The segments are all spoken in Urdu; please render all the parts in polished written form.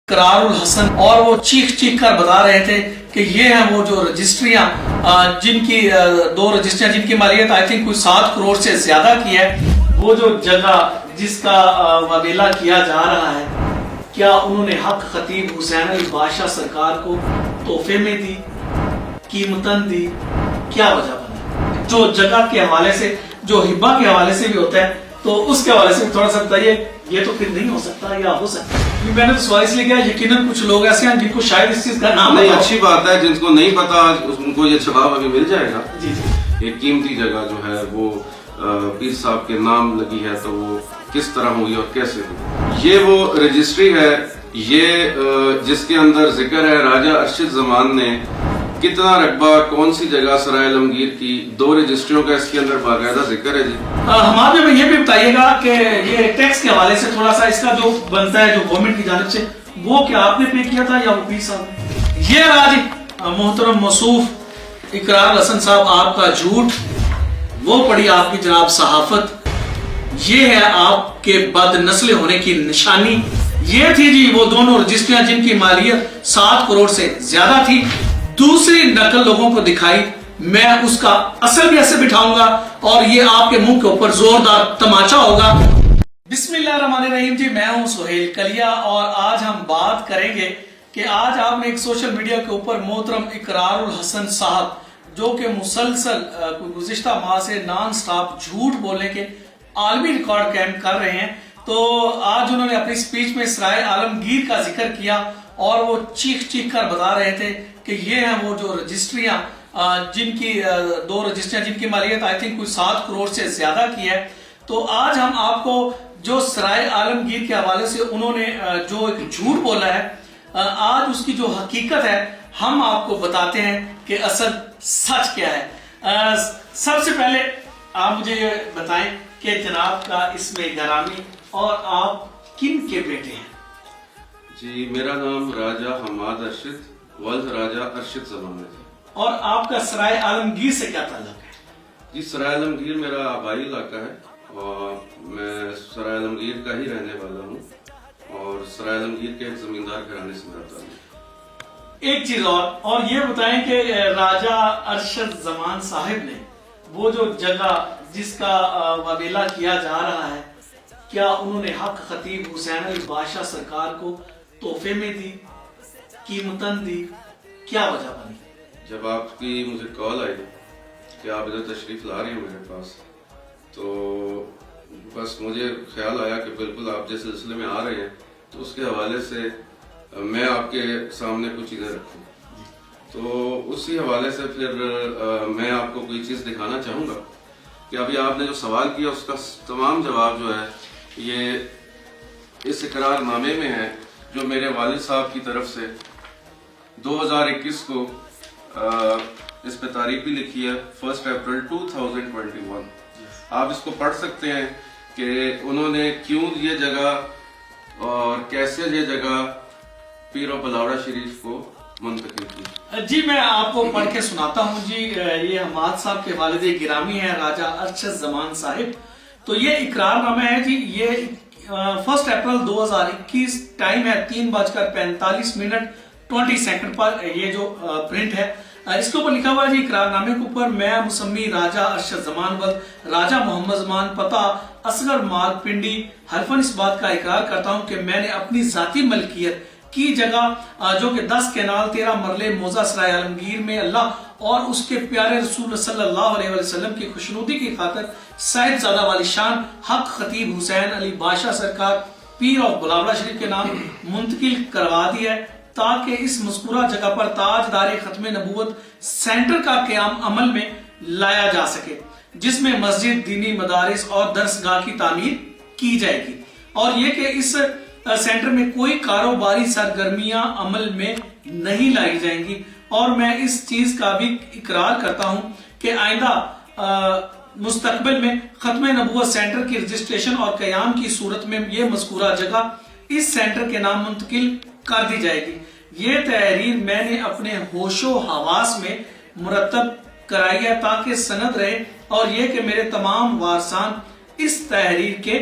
اقرار الحسن، اور وہ چیخ چیخ کر بتا رہے تھے کہ یہ ہیں وہ جو رجسٹریاں جن کی دو رجسٹریاں جن کی مالیت آئی تھنک کوئی 7 کروڑ سے زیادہ کی ہے، وہ جو جگہ جس کا وبیلہ کیا جا رہا ہے، کیا انہوں نے حق خطیب حسین علی بادشاہ سرکار کو تحفے میں دی، قیمتاً دی؟ کیا وجہ بنا؟ جو جگہ کے حوالے سے، جو ہبہ کے حوالے سے بھی ہوتا ہے، تو اس کے حوالے سے تھوڑا سا بتائیے. یہ تو پھر نہیں ہو سکتا یا ہو سکتا ہے؟ میں نے تو سوال اس لیے کیا، یقیناً کچھ لوگ ایسے ہیں جن کو شاید اس چیز کا نام نہیں. اچھی بات ہے، جن کو نہیں پتا ان کو یہ جواب ابھی مل جائے گا. جی جی. ایک قیمتی جگہ جو ہے وہ پیر صاحب کے نام لگی ہے، تو وہ کس طرح ہوئی اور کیسے ہوئی. یہ وہ رجسٹری ہے، یہ جس کے اندر ذکر ہے راجہ ارشد زمان نے کتنا رقبہ کون سی جگہ سرائے عالمگیر کی، 2 رجسٹریوں کا اس کے اندر باقاعدہ ذکر ہے. جی ہمارے میں یہ بھی بتائیے گا کہ یہ ٹیکس کے حوالے سے تھوڑا سا اس کا جو بنتا ہے جو گورنمنٹ کی جانب سے، وہ کیا آپ نے پے کیا تھا یا وہ پیر صاحب نے؟ یہ رہا جی محترم موصوف اقرار الحسن صاحب، آپ کا جھوٹ، وہ پڑی آپ کی جناب صحافت. یہ ہے آپ کے بد نسل ہونے کی نشانی. یہ تھی جی وہ دونوں رجسٹریاں جن کی مالیت 7 کروڑ سے زیادہ تھی. دوسری نقل لوگوں کو دکھائی، میں اس کا اثر بھی ایسے بٹھاؤں گا اور یہ آپ کے منہ کے اوپر زوردار تماچا ہوگا. بسم اللہ الرحمن الرحیم. جی میں ہوں سہیل کلیا اور آج ہم بات کریں گے کہ آج آپ نے ایک سوشل میڈیا کے اوپر محترم اقرار الحسن صاحب جو کہ مسلسل گزشتہ ماہ سے نان سٹاپ جھوٹ بولنے کے عالمی ریکارڈ قائم کر رہے ہیں، تو آج انہوں نے اپنی سپیچ میں سرائے عالمگیر کا ذکر کیا اور وہ چیخ چیخ کر بتا رہے تھے کہ یہ ہیں وہ جو رجسٹریاں جن کی 2 رجسٹریاں جن کی مالیت آئی تھنک کوئی 7 کروڑ سے زیادہ کی ہے. تو آج ہم آپ کو جو سرائے عالمگیر کے حوالے سے انہوں نے جو ایک جھوٹ بولا ہے، آج اس کی جو حقیقت ہے ہم آپ کو بتاتے ہیں کہ اصل سچ کیا ہے. سب سے پہلے آپ مجھے یہ بتائیں کہ جناب کا اس میں گرامی اور آپ کن کے بیٹے ہیں؟ جی میرا نام راجہ حماد ارشد ولد راجہ ارشد زمان ہے. اور آپ کا سرائے عالمگیر سے کیا تعلق ہے؟ جی سرائے عالمگیر میرا آبائی علاقہ ہے اور میں سرائے عالمگیر کا ہی رہنے والا ہوں اور سرائے عالمگیر کے ایک زمیندار گھرانے سے میرا تعلق ہے. ایک چیز اور یہ بتائیں کہ راجہ ارشد زمان صاحب نے وہ جو جگہ جس کا وبیلہ کیا جا رہا ہے، کیا انہوں نے حق خطیب حسین علی بادشاہ سرکار کو تحفے میں دی، قیمتاً دی؟ کیا وجہ بنی؟ جب آپ کی مجھے کال آئی کہ آپ ادھر تشریف لا رہے ہیں میرے پاس، تو بس مجھے خیال آیا کہ بالکل آپ جس سلسلے میں آ رہے ہیں تو اس کے حوالے سے میں آپ کے سامنے کچھ چیزیں رکھوں. تو اسی حوالے سے پھر میں آپ کو کوئی چیز دکھانا چاہوں گا کہ ابھی آپ نے جو سوال کیا اس کا تمام جواب جو ہے یہ اس اقرار نامے میں ہے جو میرے والد صاحب کی طرف سے 2021 کو اس پہ تاریخ بھی لکھی ہے 1 اپریل 2021. آپ اس کو پڑھ سکتے ہیں کہ انہوں نے کیوں یہ جگہ اور کیسے یہ جگہ پیر و بلاوڑا شریف کو منتقل کی. جی میں آپ کو پڑھ کے سناتا ہوں. جی یہ حماد صاحب کے والد گرامی ہیں راجہ ارشد زمان صاحب. تو یہ اقرار نامہ ہے جی، یہ 1 اپریل 2021 ٹائم ہے 3:45 پر یہ جو پرنٹ ہے. اس کے اوپر لکھا ہوا ہے جی اقرار نامے کے اوپر، میں مسمی راجہ ارشد زمان ولد راجہ محمد زمان، پتہ اصغر مال پنڈی، حلفاً اس بات کا اقرار کرتا ہوں کہ میں نے اپنی ذاتی ملکیت کی جگہ جو کہ 10 کینال 13 مرلے موضع سرائے عالمگیر میں اللہ اور اس کے پیارے رسول صلی اللہ علیہ وسلم کی خوشنودی کی خاطر صاحب زادہ والی شان حق خطیب حسین علی بادشاہ سرکار پیر آف بلاوڑا شریف کے نام منتقل کروا دیا ہے تاکہ اس مذکورہ جگہ پر تاجدار ختم نبوت سینٹر کا قیام عمل میں لایا جا سکے، جس میں مسجد، دینی مدارس اور درسگاہ کی تعمیر کی جائے گی، اور یہ کہ اس سینٹر میں کوئی کاروباری سرگرمیاں عمل میں نہیں لائی جائیں گی. اور میں اس چیز کا بھی اقرار کرتا ہوں کہ آئندہ مستقبل میں ختم نبوت سینٹر کی رجسٹریشن اور قیام کی صورت میں یہ مذکورہ جگہ اس سینٹر کے نام منتقل کر دی جائے گی. یہ تحریر میں نے اپنے ہوش و حواس میں مرتب کرائی ہے تاکہ سند رہے اور یہ کہ میرے تمام وارثان اس تحریر کے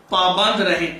پابند رہیں.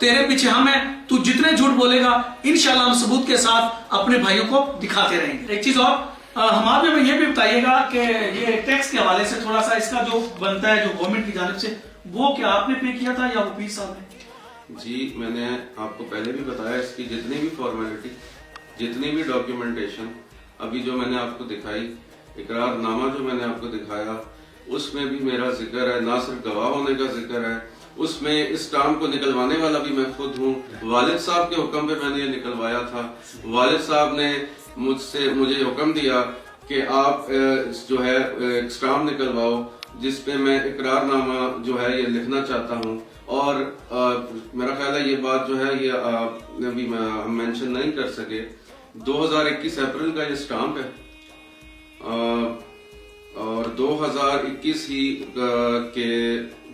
تیرے پیچھے ہم ہیں, تو جتنے جھوٹ بولے گا انشاءاللہ ہم ثبوت کے ساتھ اپنے بھائیوں کو دکھاتے رہیں گے. ایک چیز اور ہمارے میں یہ بھی بتائیے گا کہ یہ ٹیکس کے حوالے سے تھوڑا سا اس کا جو بنتا ہے جو گورنمنٹ کی جانب سے, وہ کیا آپ نے پے کیا تھا یا وہ پیر صاحب نے؟ جی میں نے آپ کو پہلے بھی بتایا, اس کی جتنی بھی فارمیلٹی, جتنی بھی ڈاکیومنٹیشن ابھی جو میں نے آپ کو دکھائی, اقرار نامہ جو میں نے آپ کو دکھایا, اس میں بھی میرا ذکر ہے, نہ صرف گواہ ہونے کا ذکر ہے, اس میں اس کام کو نکلوانے والا بھی میں خود ہوں. والد صاحب کے حکم پہ میں نے یہ نکلوایا تھا. والد صاحب نے مجھے حکم دیا کہ آپ جو ہے اسٹامپ نکلواؤ جس پہ میں اقرار نامہ جو ہے یہ لکھنا چاہتا ہوں. اور میرا خیال ہے یہ بات جو ہے یہ ابھی ہم مینشن نہیں کر سکے, 2021 اپریل کا یہ اسٹامپ ہے اور 2021 ہی کے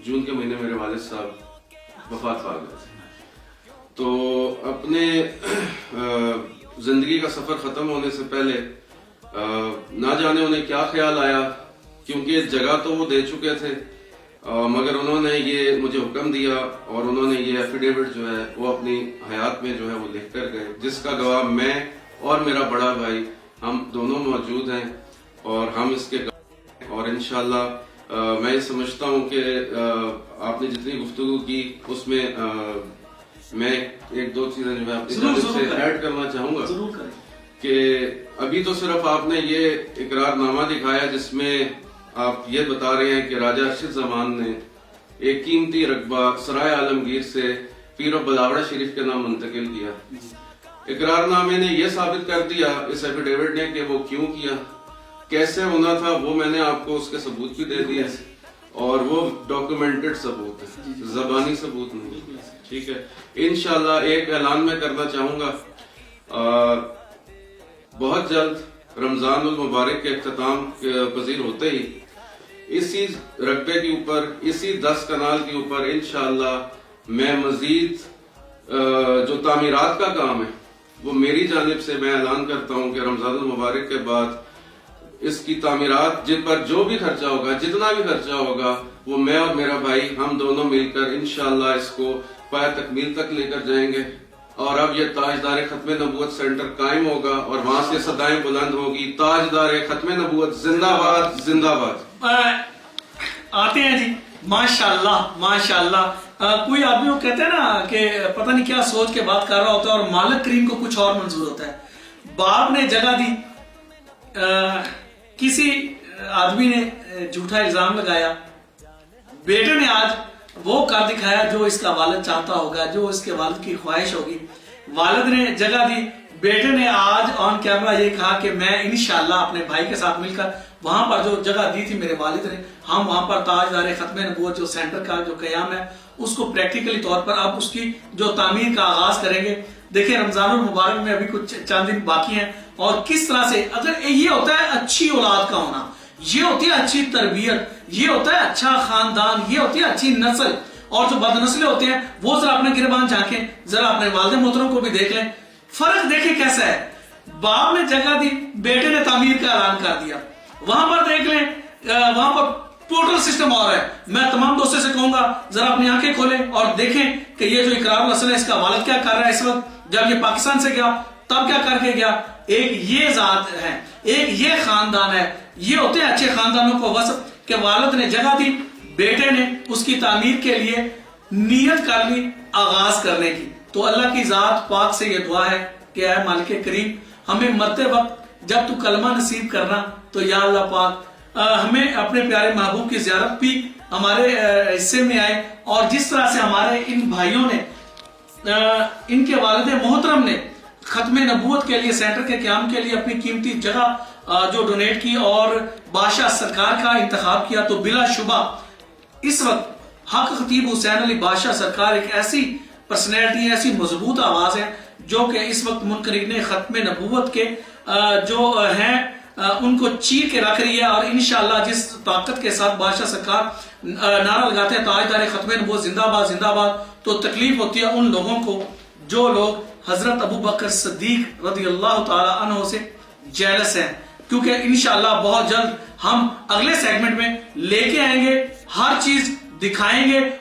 جون کے مہینے میرے والد صاحب وفات پا گئے تھے. تو اپنے زندگی کا سفر ختم ہونے سے پہلے نہ جانے انہیں کیا خیال آیا, کیونکہ جگہ تو وہ دے چکے تھے, مگر انہوں نے یہ مجھے حکم دیا اور انہوں نے یہ ایفیڈیوٹ جو ہے وہ اپنی حیات میں جو ہے وہ لکھ کر گئے, جس کا گواہ میں اور میرا بڑا بھائی ہم دونوں موجود ہیں. اور ہم اس کے اور انشاءاللہ میں یہ سمجھتا ہوں کہ آپ نے جتنی گفتگو کی اس میں میں ایک دو چیزیں جو میں اپنی طرف سے ایڈ کرنا چاہوں گا کہ ابھی تو صرف آپ نے یہ اقرار نامہ دکھایا جس میں آپ یہ بتا رہے ہیں کہ راجہ ارشد زمان نے ایک قیمتی رقبہ سرائے عالمگیر سے پیر بلاوڑہ شریف کے نام منتقل کیا. اقرار نامے نے یہ ثابت کر دیا اس ایفیڈیوٹ نے کہ وہ کیوں کیا, کیسے ہونا تھا, وہ میں نے آپ کو اس کے ثبوت بھی دے دیا اور وہ ڈاکیومنٹڈ ثبوت ہے, زبانی ثبوت نہیں. ٹھیک ہے, انشاءاللہ ایک اعلان میں کرنا چاہوں گا, بہت جلد رمضان المبارک کے اختتام پذیر ہوتے ہی اسی رقبے کے اوپر, اسی 10 کنال کے اوپر انشاءاللہ میں مزید جو تعمیرات کا کام ہے وہ میری جانب سے میں اعلان کرتا ہوں کہ رمضان المبارک کے بعد اس کی تعمیرات جن پر جو بھی خرچہ ہوگا, جتنا بھی خرچہ ہوگا, وہ میں اور میرا بھائی ہم دونوں مل کر انشاءاللہ اس کو پایہ تکمیل تک لے کر جائیں گے. اور اب یہ تاجدار ختم نبوت سینٹر قائم ہوگا اور وہاں سے صدائیں بلند ہوگی, تاجدار ختم نبوت زندہ باد زندہ باد. آتے ہیں جی, ماشاءاللہ ماشاءاللہ. کوئی آدمی وہ کہتے ہیں نا کہ پتہ نہیں کیا سوچ کے بات کر رہا ہوتا ہے اور مالک کریم کو کچھ اور منظور ہوتا ہے. باپ نے جگہ دی, کسی آدمی نے جھوٹا الزام لگایا, بیٹے نے آج وہ کر دکھایا جو اس کا والد چاہتا ہوگا, جو اس کے والد کی خواہش ہوگی. والد نے جگہ دی, بیٹے نے آج آن کیمرہ یہ کہا کہ میں انشاءاللہ اپنے بھائی کے ساتھ مل کر وہاں پر جو جگہ دی تھی میرے والد نے, ہم وہاں پر تاجدار ختم نبوت جو سینٹر کا جو قیام ہے اس کو پریکٹیکلی طور پر اب اس کی جو تعمیر کا آغاز کریں گے. دیکھیں رمضان المبارک میں ابھی کچھ چند دن باقی ہیں اور کس طرح سے اگر یہ ہوتا ہے اچھی اولاد کا ہونا, یہ ہوتی ہے اچھی تربیت, یہ ہوتا ہے اچھا خاندان, یہ ہوتی ہے اچھی نسل. اور جو بد نسلیں ہوتے ہیں وہ ذرا اپنے گربان جھانکیں, ذرا اپنے والد محترم کو بھی دیکھ لیں, فرق دیکھیں کیسا ہے. باپ نے جگہ دی, بیٹے نے تعمیر کا اعلان کر دیا. وہاں پر دیکھ لیں, وہاں پر ٹوٹل سسٹم اور ہے. میں تمام دوستوں سے کہوں گا ذرا اپنی آنکھیں کھولیں اور دیکھیں کہ یہ جو اقرار الاصل ہے اس کا والد کیا کر رہا ہے اس وقت, جب یہ پاکستان سے گیا تب کیا کر کے گیا. ایک یہ ذات ہے, ایک یہ خاندان ہے, یہ ہوتے ہیں اچھے خاندانوں کو وصف کہ والد نے جگہ دی, بیٹے نے اس کی تعمیر کے لیے نیت کر لی آغاز کرنے کی. تو اللہ کی ذات پاک سے یہ دعا ہے کہ اے مالک کریم ہمیں مرتے وقت جب تو کلمہ نصیب کرنا تو یا اللہ پاک ہمیں اپنے پیارے محبوب کی زیارت بھی ہمارے حصے میں آئے. اور جس طرح سے ہمارے ان بھائیوں نے, ان کے والد محترم نے ختم نبوت کے لیے سینٹر کے قیام کے لیے اپنی قیمتی جگہ جو ڈونیٹ کی اور بادشاہ سرکار کا انتخاب کیا, تو بلا شبہ اس وقت حق خطیب حسین علی بادشاہ سرکار ایک ایسی پرسنالٹی, ایسی مضبوط آواز ہے جو کہ اس وقت منکرین ختم نبوت کے جو ہیں ان کو چیر کے رکھ رہی ہے. اور انشاءاللہ جس طاقت کے ساتھ بادشاہ سرکار نعرہ لگاتے ہیں تاجدار ختم نبوت زندہ باد زندہ باد, تو تکلیف ہوتی ہے ان لوگوں کو جو لوگ حضرت ابو بکر صدیق رضی اللہ تعالی عنہ سے جیلس ہیں. کیونکہ انشاءاللہ بہت جلد ہم اگلے سیگمنٹ میں لے کے آئیں گے, ہر چیز دکھائیں گے.